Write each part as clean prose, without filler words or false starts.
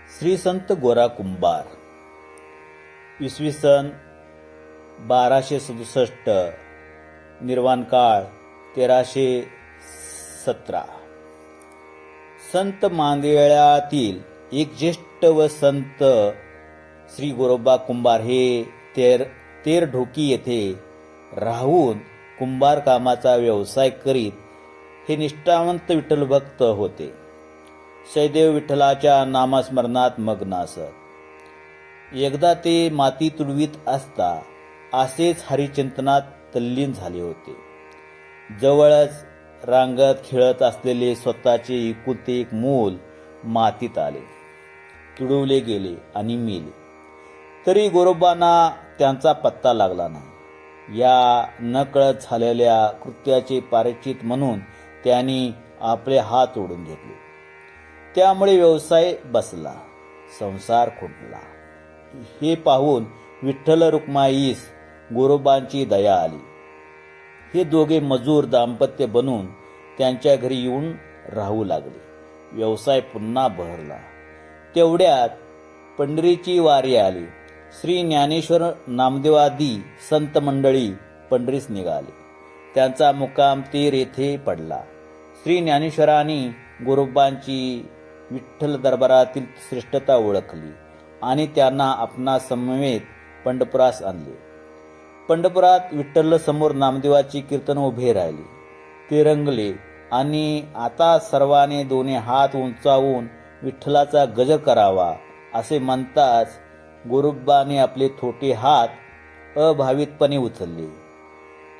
श्री संत गोरा कुंभार इसवी सन 1267 निर्वाण काळ 1317. संत मांदेळ्यातील एक ज्येष्ठ व संत श्री गोरोबा कुंभार हे तेरढोकी येथे राहून कुंभार कामाचा व्यवसाय करीत हे निष्ठावंत विठ्ठलभक्त होते. सैदेव विठ्ठलाच्या नामस्मरणात मग्न असत. एकदा ते माती तुडवीत असता असेच हरिचिंतनात तल्लीन झाले होते. जवळच रांगत खेळत असलेले स्वतःचे एकुलते एक मूल मातीत आले, तुडवले गेले आणि मेले. तरी गोरोबांना त्यांचा पत्ता लागला नाही. या नकळत झालेल्या कृत्याचे प्रायश्चित्त म्हणून त्यांनी आपले हात ओढून घेतले. त्यामुळे व्यवसाय बसला, संसार खुंटला. हे पाहून विठ्ठल रुक्माईस गोरोबांची दया आली. हे दोघे मजूर दाम्पत्य बनून त्यांच्या घरी येऊन राहू लागले. व्यवसाय पुन्हा बहरला. तेवढ्यात पंढरीची वारी आली. श्री ज्ञानेश्वर नामदेवादी संत मंडळी पंढरीस निघाले. त्यांचा मुक्काम तेर येथे पडला. श्री ज्ञानेश्वरांनी गोरोबांची विठ्ठल दरबारातील श्रेष्ठता ओळखली आणि त्यांना आपणा समवेत पंढरपुरास आणले. पंढरपुरात विठ्ठल समोर नामदेवाची कीर्तन उभे राहिले. ते रंगले आणि आता सर्वांनी दोन्ही हात उंचावून विठ्ठलाचा गजर करावा असे म्हणताच गोरोबाने आपले थोटे हात अभावितपणे उचलले.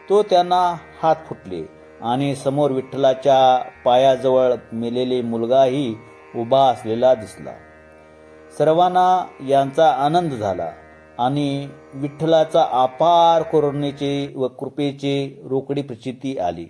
तो त्यांना हात फुटले आणि समोर विठ्ठलाच्या पायाजवळ मेलेले मुलगाही उभा असलेला दिसला. सर्वांना यांचा आनंद झाला आणि विठ्ठलाचा अपार करुणेचे व कृपेचे रोकडी प्रचिती आली.